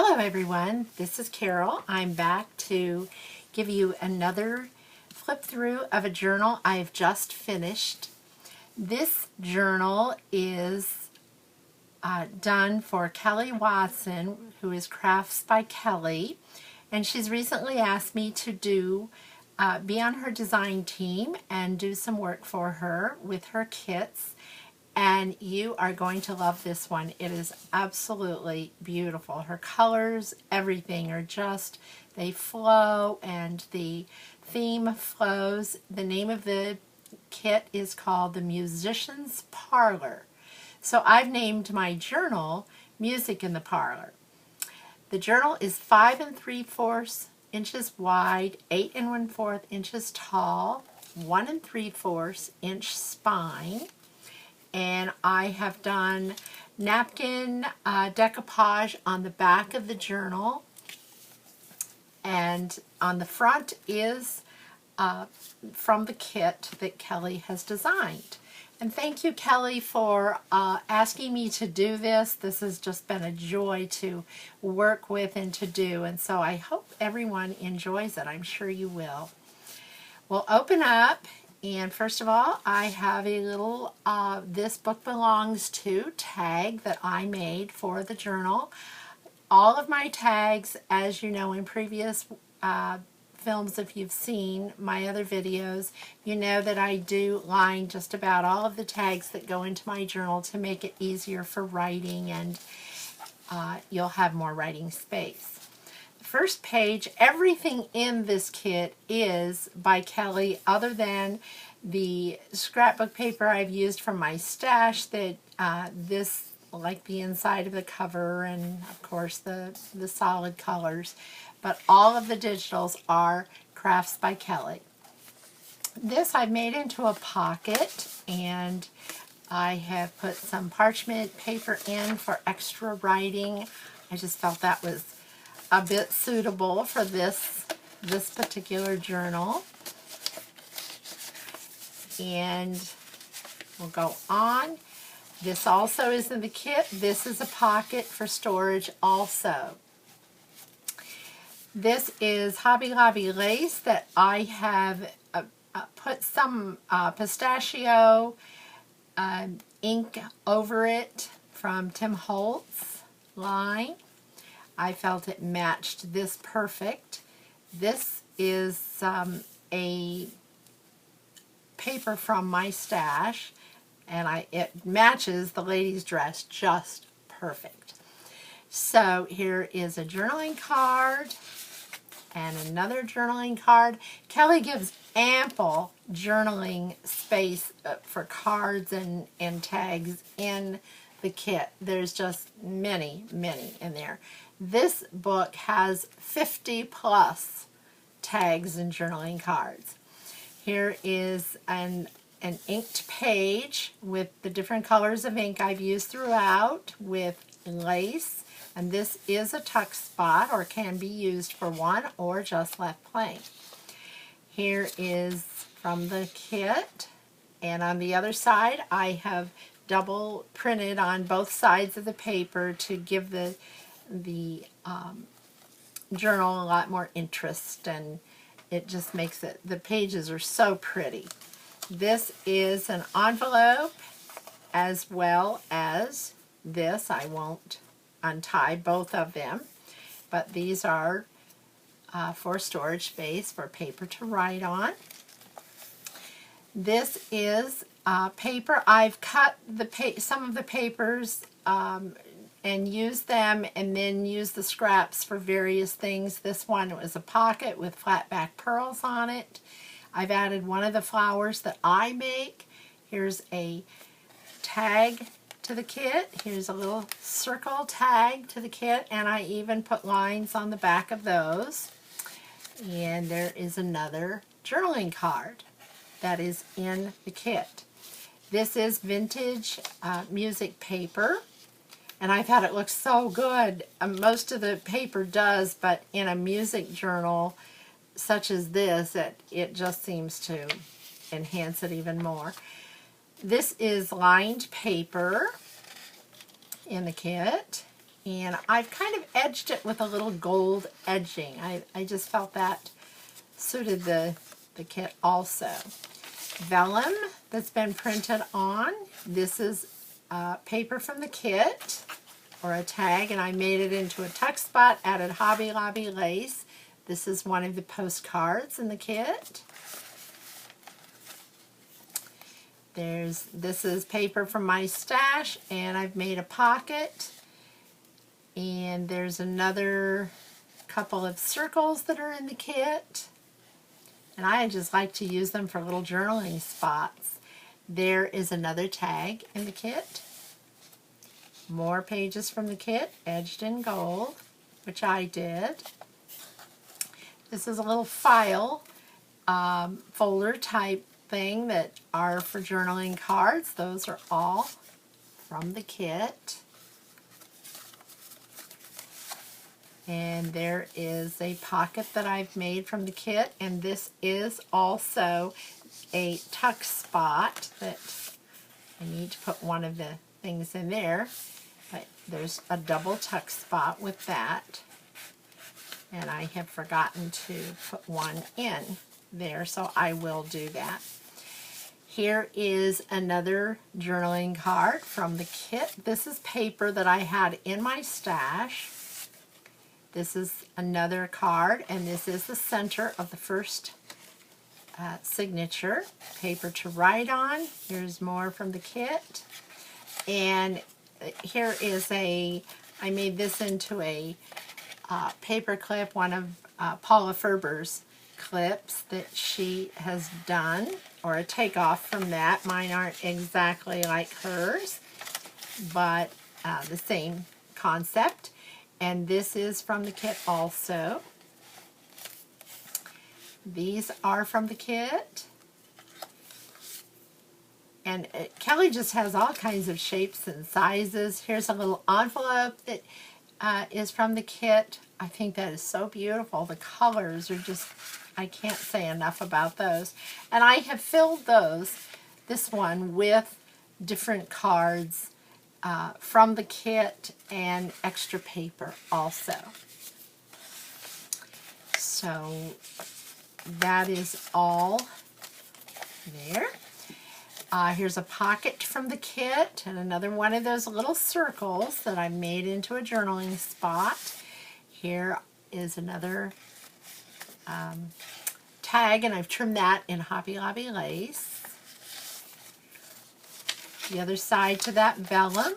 Hello everyone, this is Carol. I'm back to give you another flip through of a journal I've just finished. This journal is done for Kelly Watson, who is Crafts by Kelly, and she's recently asked me to be on her design team and do some work for her with her kits. And you are going to love this one. It is absolutely beautiful. Her colors, everything are just, they flow and the theme flows. The name of the kit is called The Musician's Parlor. So I've named my journal Music in the Parlor. The journal is 5 3/4 inches wide, 8 1/4 inches tall, 1 3/4 inch spine. And I have done napkin decoupage on the back of the journal, and on the front is from the kit that Kelly has designed. And thank you, Kelly, for asking me to do this. This has just been a joy to work with and to do, and so I hope everyone enjoys it. I'm sure you will. We'll open up. And first of all, I have a little This Book Belongs To tag that I made for the journal. All of my tags, as you know in previous films, if you've seen my other videos, you know that I do line just about all of the tags that go into my journal to make it easier for writing, and you'll have more writing space. First page, everything in this kit is by Kelly other than the scrapbook paper I've used from my stash, that this, like the inside of the cover, and of course the solid colors, but all of the digitals are Crafts by Kelly. This I've made into a pocket, and I have put some parchment paper in for extra writing. I just felt that was a bit suitable for this particular journal. And we'll go on. This also is in the kit. This is a pocket for storage also. This is Hobby Lobby lace that I have put some pistachio ink over it from Tim Holtz line. I felt it matched this perfect. This is a paper from my stash, and it matches the lady's dress just perfect. So here is a journaling card and another journaling card. Kelly gives ample journaling space for cards and tags in the kit. There's just many in there. This book has 50 plus tags and journaling cards. Here is an inked page with the different colors of ink I've used throughout with lace, and this is a tuck spot, or can be used for one or just left plain. Here is from the kit, and on the other side I have double printed on both sides of the paper to give the journal a lot more interest, and it just makes it, the pages are so pretty. This is an envelope as well as this. I won't untie both of them, but these are for storage space for paper to write on. This is paper. I've cut some of the papers and use them, and then use the scraps for various things. This one was a pocket with flat back pearls on it. I've added one of the flowers that I make. Here's a tag to the kit. Here's a little circle tag to the kit, and I even put lines on the back of those. And there is another journaling card that is in the kit. This is vintage music paper. And I thought it looked so good. Most of the paper does, but in a music journal such as this, it just seems to enhance it even more. This is lined paper in the kit, And I've kind of edged it with a little gold edging. I just felt that suited the kit also. Vellum that's been printed on. This is paper from the kit, or a tag, and I made it into a tuck spot, added Hobby Lobby lace. This is one of the postcards in the kit. This is paper from my stash, and I've made a pocket. And there's another couple of circles that are in the kit. And I just like to use them for little journaling spots. There is another tag in the kit. More pages from the kit, edged in gold, which I did. This is a little file folder type thing that are for journaling cards. Those are all from the kit. And there is a pocket that I've made from the kit, and this is also a tuck spot that I need to put one of the things in there, but there's a double tuck spot with that, and I have forgotten to put one in there, so I will do that. Here is another journaling card from the kit. This is paper that I had in my stash. This is another card, and this is the center of the first signature. Paper to write on. Here's more from the kit. And here is I made this into a paper clip, one of Paula Ferber's clips that she has done, or a takeoff from that. Mine aren't exactly like hers, but the same concept. And this is from the kit also. These are from the kit. And Kelly just has all kinds of shapes and sizes. Here's a little envelope that is from the kit. I think that is so beautiful. The colors are just, I can't say enough about those. And I have filled this one with different cards from the kit and extra paper also. So that is all there. Here's a pocket from the kit and another one of those little circles that I made into a journaling spot. Here is another tag, and I've trimmed that in Hobby Lobby lace. The other side to that vellum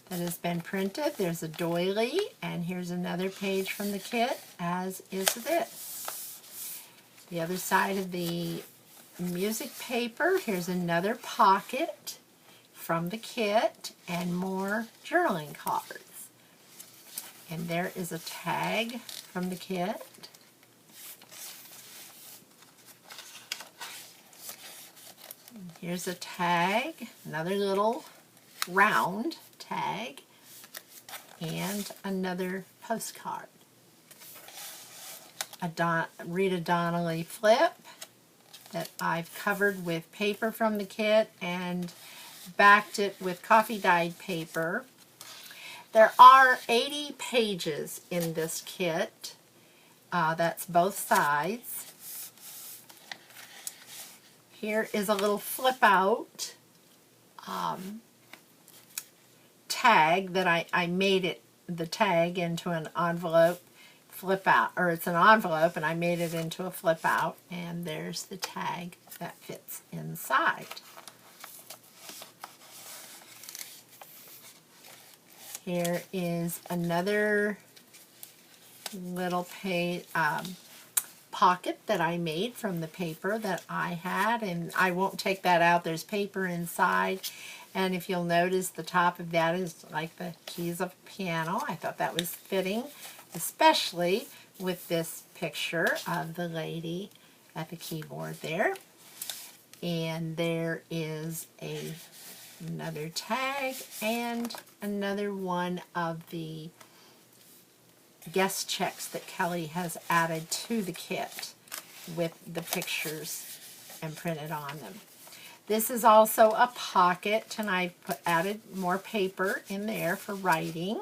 that has been printed. There's a doily, and here's another page from the kit, as is this. The other side of the music paper, here's another pocket from the kit, and more journaling cards. And there is a tag from the kit. Here's a tag, another little round tag, and another postcard. A Rita Donnelly flip that I've covered with paper from the kit and backed it with coffee dyed paper. There are 80 pages in this kit. That's both sides. Here is a little flip out tag that I made the tag into an envelope flip out, or it's an envelope and I made it into a flip out, and there's the tag that fits inside. Here is another little pocket that I made from the paper that I had, and I won't take that out. There's paper inside, and if you'll notice, the top of that is like the keys of a piano. I thought that was fitting, especially with this picture of the lady at the keyboard there. And there is another tag and another one of the guest checks that Kelly has added to the kit with the pictures and printed on them. This is also a pocket, and I added more paper in there for writing.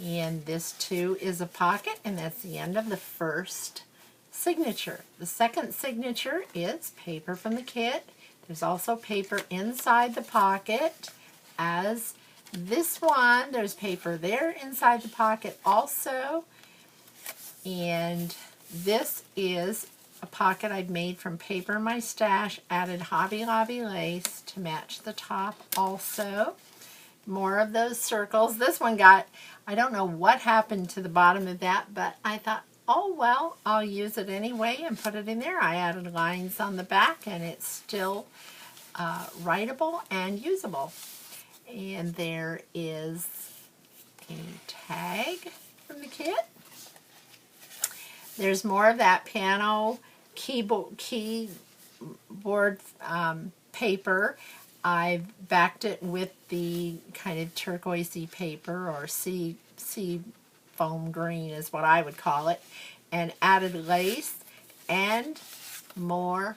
And this too is a pocket, and that's the end of the first signature. The second signature is paper from the kit. There's also paper inside the pocket. As this one, there's paper there inside the pocket also. And this is a pocket I've made from paper in my stash, added Hobby Lobby lace to match the top also. More of those circles. This one got, I don't know what happened to the bottom of that, but I thought, oh well, I'll use it anyway and put it in there. I added lines on the back, and it's still writable and usable. And there is a tag from the kit. There's more of that piano keyboard paper. I've backed it with the kind of turquoisey paper, or sea foam green is what I would call it, and added lace and more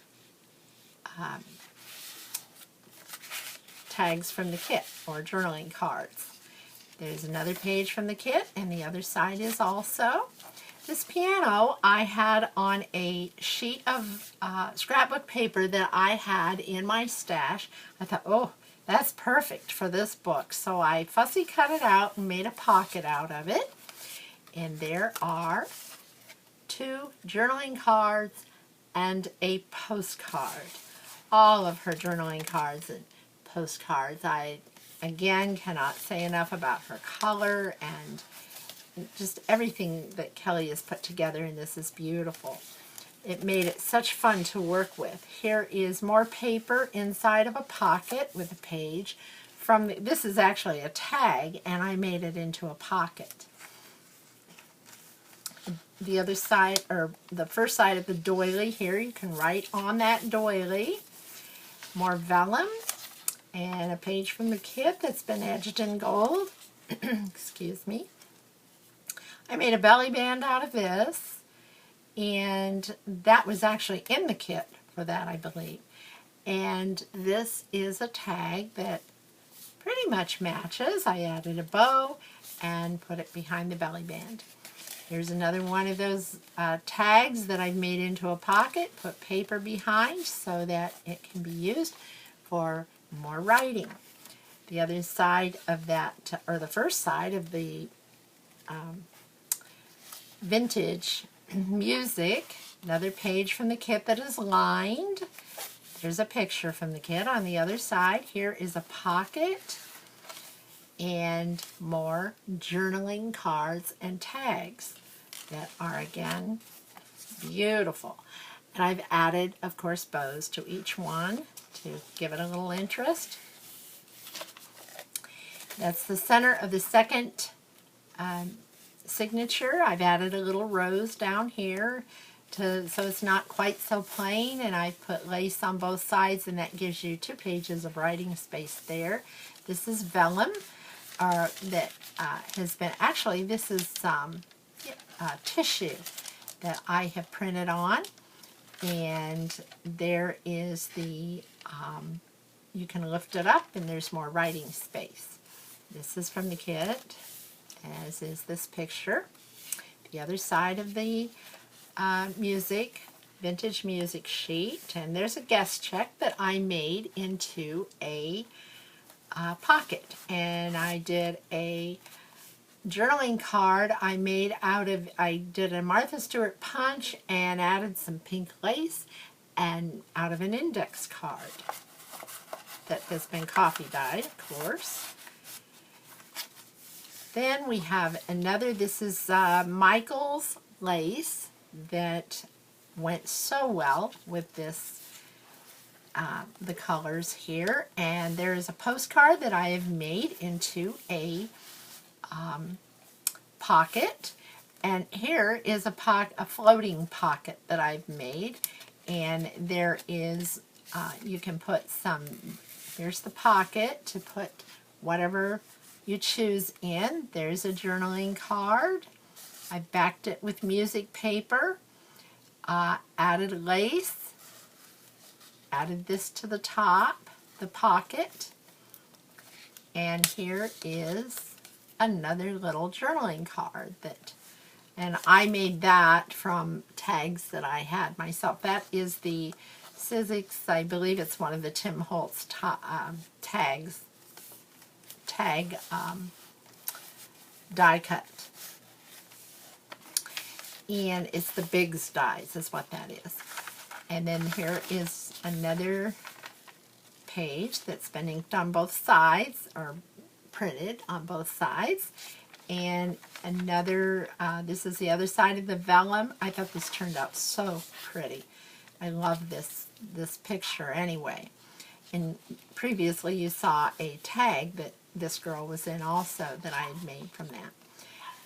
tags from the kit, or journaling cards. There's another page from the kit, and the other side is also. This piano I had on a sheet of scrapbook paper that I had in my stash. I thought, oh, that's perfect for this book. So I fussy cut it out and made a pocket out of it. And there are 2 journaling cards and a postcard. All of her journaling cards and postcards. I, again, cannot say enough about her color, and just everything that Kelly has put together in this is beautiful. It made it such fun to work with. Here is more paper inside of a pocket with a page. This is actually a tag, and I made it into a pocket. The other side, or the first side of the doily here, you can write on that doily. More vellum, and a page from the kit that's been edged in gold. Excuse me. I made a belly band out of this, and that was actually in the kit for that, I believe. And this is a tag that pretty much matches. I added a bow and put it behind the belly band. Here's another one of those tags that I've made into a pocket, put paper behind so that it can be used for more writing. The other side of that, or the first side of the vintage music, another page from the kit that is lined. There's a picture from the kit on the other side. Here is a pocket and more journaling cards and tags that are, again, beautiful. And I've added, of course, bows to each one to give it a little interest. That's the center of the second signature. I've added a little rose down here so it's not quite so plain, and I've put lace on both sides, and that gives you 2 pages of writing space there. This is vellum that has been, actually this is tissue that I have printed on, and there is the, you can lift it up and there's more writing space. This is from the kit, as is this picture. The other side of the vintage music sheet, and there's a guest check that I made into a pocket, and I did a journaling card I made out of, I did a Martha Stewart punch and added some pink lace, and out of an index card that has been coffee dyed, of course. Then we have another, this is Michael's lace that went so well with this, the colors here. And there is a postcard that I have made into a pocket. And here is a floating pocket that I've made. And there is, you can put some, here's the pocket to put whatever you choose in. There's a journaling card. I backed it with music paper, added lace, added this to the top, the pocket. And here is another little journaling card and I made that from tags that I had myself. That is the Sizzix, I believe it's one of the Tim Holtz tag die cut. And it's the Biggs dies is what that is. And then here is another page that's been inked on both sides, or printed on both sides. And another, this is the other side of the vellum. I thought this turned out so pretty. I love this picture anyway. And previously you saw a tag that this girl was in also that I had made from that.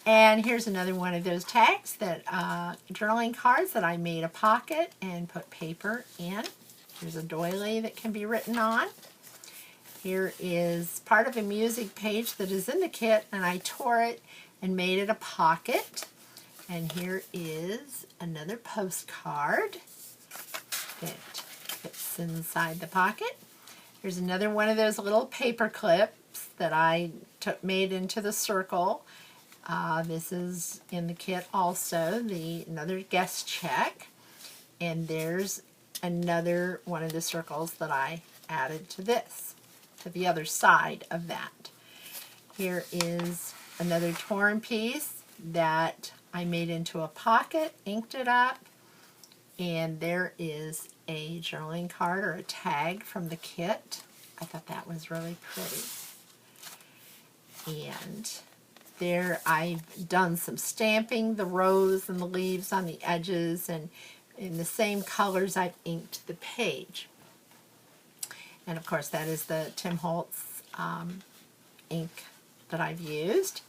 And here's another one of those tags that, journaling cards that I made a pocket and put paper in. Here's a doily that can be written on. Here is part of a music page that is in the kit, and I tore it and made it a pocket. And here is another postcard that fits inside the pocket. Here's another one of those little paper clips that I made into the circle. This is in the kit also, another guest check. And there's another one of the circles that I added to this, to the other side of that. Here is another torn piece that I made into a pocket, inked it up, and there is a journaling card or a tag from the kit. I thought that was really pretty. And there I've done some stamping, the rows and the leaves on the edges, and in the same colors I've inked the page. And of course that is the Tim Holtz ink that I've used.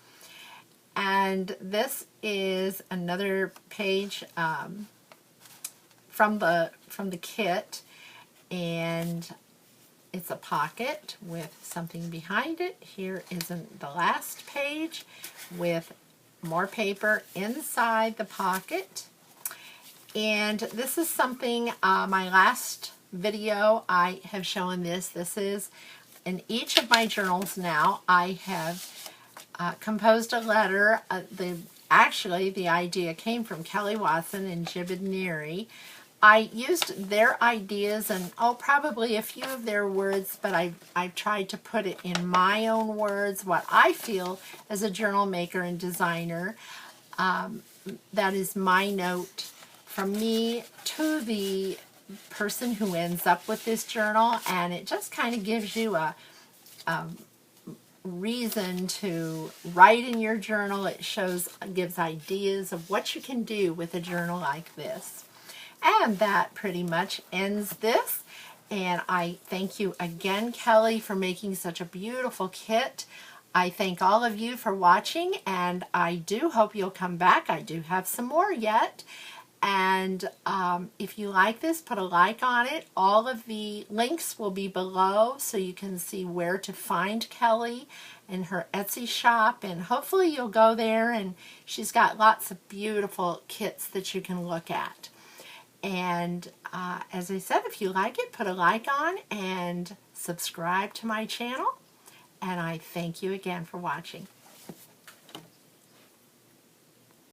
And this is another page from the kit, and it's a pocket with something behind it. Here is the last page with more paper inside the pocket. And this is something, my last video I have shown this. This is in each of my journals now. I have composed a letter. Actually, the idea came from Kelly Watson and Jibid Neary. I used their ideas and probably a few of their words, but I've tried to put it in my own words, what I feel as a journal maker and designer. That is my note from me to the person who ends up with this journal, and it just kind of gives you a reason to write in your journal. It gives ideas of what you can do with a journal like this. And that pretty much ends this. And I thank you again, Kelly, for making such a beautiful kit. I thank all of you for watching, and I do hope you'll come back. I do have some more yet. And if you like this, put a like on it. All of the links will be below so you can see where to find Kelly and her Etsy shop. And hopefully you'll go there, and she's got lots of beautiful kits that you can look at. And as I said, if you like it, put a like on and subscribe to my channel. And I thank you again for watching.